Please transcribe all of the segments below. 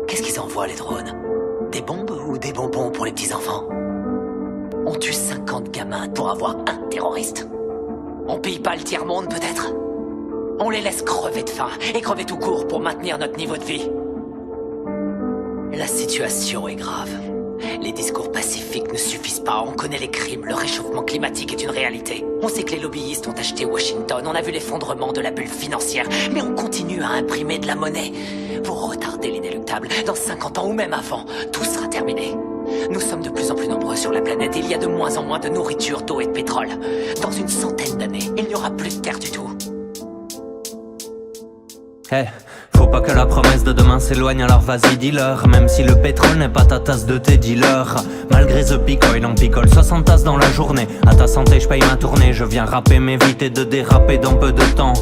Qu'est-ce qu'ils envoient les drones? Des bombes ou des bonbons pour les petits-enfants? On tue 50 gamins pour avoir un terroriste. On pille pas le tiers-monde peut-être? On les laisse crever de faim et crever tout court pour maintenir notre niveau de vie. La situation est grave. Les discours pacifiques ne suffisent pas. On connaît les crimes, le réchauffement climatique est une réalité. On sait que les lobbyistes ont acheté Washington, on a vu l'effondrement de la bulle financière, mais on continue à imprimer de la monnaie. Vous retardez l'inéluctable. Dans 50 ans ou même avant, tout sera terminé. Nous sommes de plus en plus nombreux sur la planète et il y a de moins en moins de nourriture, d'eau et de pétrole. Dans une centaine d'années, il n'y aura plus de terre du tout. Hey, faut pas que la promesse de demain s'éloigne, alors vas-y dis-leur. Même si le pétrole n'est pas ta tasse de thé, dis-leur. Malgré The Picoil, on picole 60 tasses dans la journée. À ta santé, je paye ma tournée. Je viens rapper, m'éviter de déraper dans peu de temps.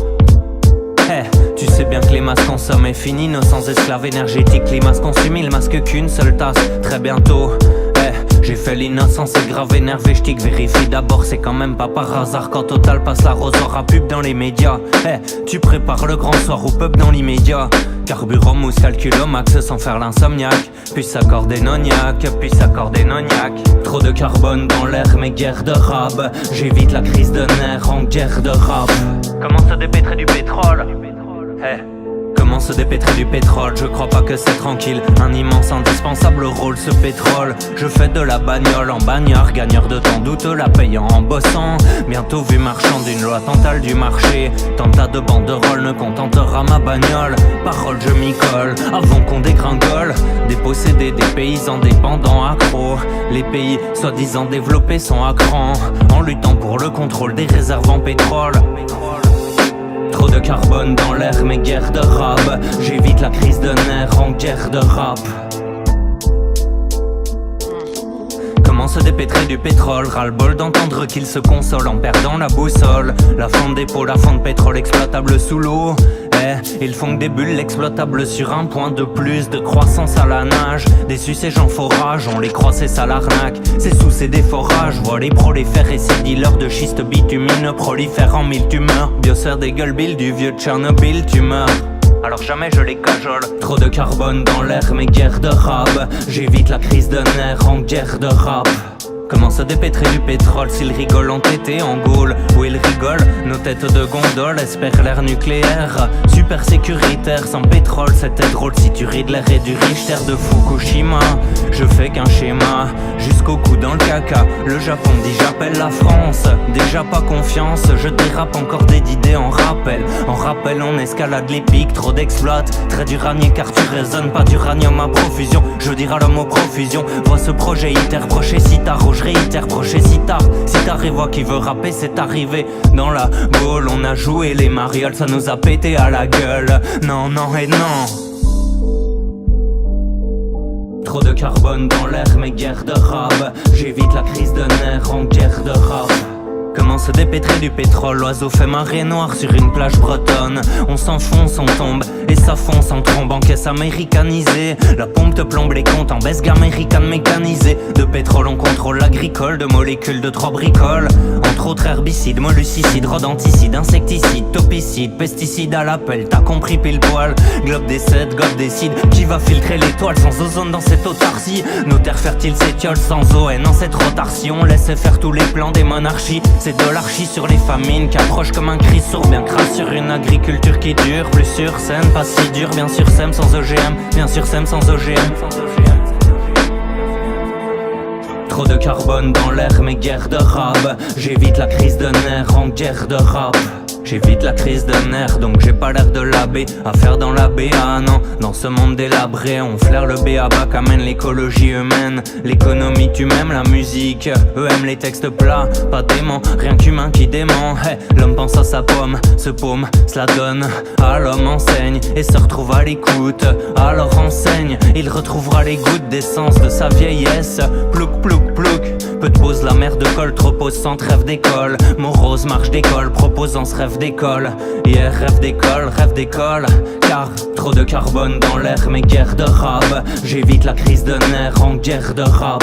Hey, tu sais bien que les masses consomment est fini. Nos sans esclaves énergétiques, les masses consument, il masque qu'une seule tasse. Très bientôt, hey, j'ai fait l'innocence et grave énervé, j'tic vérifie d'abord, c'est quand même pas par hasard quand Total passe l'arrosoir à pub dans les médias. Hey, tu prépares le grand soir au pub dans l'immédiat. Carburant, mousse, calcul au max sans faire l'insomniaque. Puis s'accorder noniaque, puis s'accorder noniaque. Trop de carbone dans l'air, mais guerre de rab. J'évite la crise de nerfs en guerre de rap. Comment se dépêtrer du pétrole? Hey. Comment se dépêtrer du pétrole? Je crois pas que c'est tranquille. Un immense indispensable rôle ce pétrole. Je fais de la bagnole en bagnard, gagneur de temps douteux, la payant en bossant. Bientôt vu marchand d'une loi totale du marché. Tant tas de banderoles ne contentera ma bagnole. Parole je m'y colle avant qu'on dégringole. Déposséder des paysans dépendants accros. Les pays soi-disant développés sont à cran. En luttant pour le contrôle des réserves en pétrole. Trop de carbone dans l'air, mais guerre de rab. J'évite la crise de nerfs en guerre de rap. Comment se dépêtrer du pétrole? Ras-le-bol d'entendre qu'il se console en perdant la boussole. La fonte des pots, la fonte pétrole exploitable sous l'eau. Ils font que des bulles exploitables sur un point de plus de croissance à la nage. Des sucèges en forage, on les croit c'est ça l'arnaque. C'est sous ces déforages, vois les prolifères et ces dealers de schiste bitumine prolifèrent en mille tumeurs. Biosphère des gueules billes du vieux Tchernobyl, tu meurs. Alors jamais je les cajole. Trop de carbone dans l'air, mais guerre de rab. J'évite la crise de nerfs en guerre de rap. Comment se dépêtrer du pétrole s'ils rigolent entêtés en Gaule? Où ils rigolent, nos têtes de gondole espèrent l'ère nucléaire. Super sécuritaire, sans pétrole c'était drôle. Si tu ris de l'air et du Richter de Fukushima. Je fais qu'un schéma, jusqu'au cou dans le caca. Le Japon dit j'appelle la France. Déjà pas confiance, je dérape encore des idées en rappel. En rappel on escalade les pics, trop d'exploits. Très d'uranier car tu résonnes, pas d'uranium à profusion. Je dirai à l'homme aux profusion. Vois ce projet hyper proché si tard. Je réitère proché si tard et vois qui veut rapper c'est arrivé. Dans la Gaule on a joué les marioles, ça nous a pété à la gueule. Non, non et non. Trop de carbone dans l'air, mais guerre de rab. J'évite la crise de nerfs en guerre de rap. Comment se dépêtrer du pétrole? L'oiseau fait marée noire sur une plage bretonne. On s'enfonce, on tombe et ça fonce en trombe en caisse américanisée. La pompe te plombe les comptes en besgue américaine mécanisée. De pétrole on contrôle l'agricole, de molécules de 3 bricoles. Entre autres herbicides, molluscicides, rodenticides, insecticides, topicides, pesticides à l'appel, t'as compris pile poil. Globe décède, God décide, qui va filtrer l'étoile sans ozone dans cette autarcie. Nos terres fertiles s'étiolent sans ON en cette rotation. Laissez faire tous les plans des monarchies. C'est de l'archi sur les famines qui approchent comme un cri sourd. Bien crasse sur une agriculture qui dure. Plus sur scène, pas si dur. Bien sûr SEM sans OGM. Bien sûr SEM sans OGM. Trop de carbone dans l'air, mais guerre de rab. J'évite la crise de nerfs en guerre de rap. J'évite la crise de nerfs, donc j'ai pas l'air de l'abbé. À faire dans la BA, non. Dans ce monde délabré, on flaire le BABA qu'amène l'écologie humaine. L'économie tue même la musique. Eux aiment les textes plats, pas dément. Rien qu'humain qui dément. Hey, l'homme pense à sa pomme, ce paume, cela donne. À l'homme enseigne et se retrouve à l'écoute. Alors enseigne, il retrouvera les gouttes d'essence de sa vieillesse. Plouc, plouc, plouc. Peu de pause, la mère de colle, trop pose sans rêve d'école. Morose, marche d'école, proposant ce rêve d'école. Hier, rêve d'école. Car trop de carbone dans l'air, mais guerre de rab. J'évite la crise de nerfs en guerre de rap.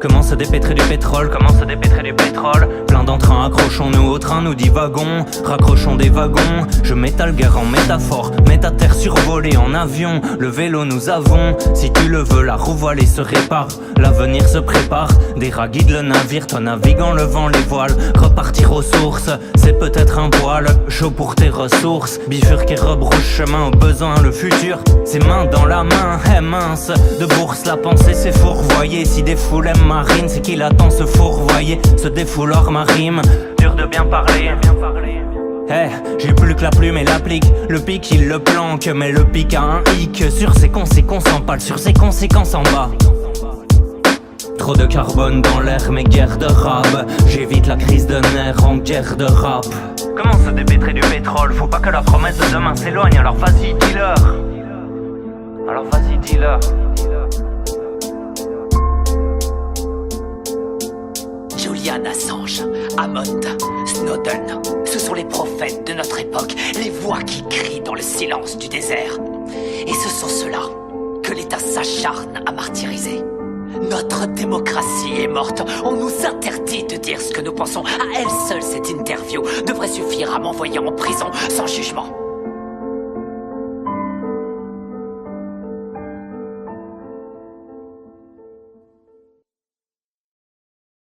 Comment se dépêtrer du pétrole, comment se dépêtrer du pétrole. Plein d'entrains, accrochons-nous au train, nous divagons. Raccrochons des wagons, je m'étale guerre en métaphore. Mets ta terre survolée en avion, le vélo nous avons. Si tu le veux, la roue voilée se répare, l'avenir se prépare. Des rats guident le navire, toi navigue en levant les voiles. Repartir aux sources, c'est peut-être un poil chaud pour tes ressources. Bifurquer, rebrouche chemin au besoin, le futur, c'est main dans la main. Hey mince, de bourse la pensée s'est fourvoyée. Si des foules aiment marine, c'est qu'il attend se fourvoyer. Se défouloir ma rime, dur de bien parler. Hey, j'ai plus que la plume et l'applique. Le pic il le planque, mais le pic a un hic. Sur ses conséquences en pâle, sur ses conséquences en bas. Trop de carbone dans l'air, mais guerre de rap. J'évite la crise de nerfs en guerre de rap. Comment se dépêtrer du pétrole? Faut pas que la promesse de demain s'éloigne. Alors vas-y dis-leur. Alors vas-y dis-leur. Julian Assange, Hammond, Snowden, ce sont les prophètes de notre époque, les voix qui crient dans le silence du désert. Et ce sont ceux-là que l'État s'acharne à martyriser. Notre démocratie est morte, on nous interdit de dire ce que nous pensons. À elle seule, cette interview devrait suffire à m'envoyer en prison sans jugement.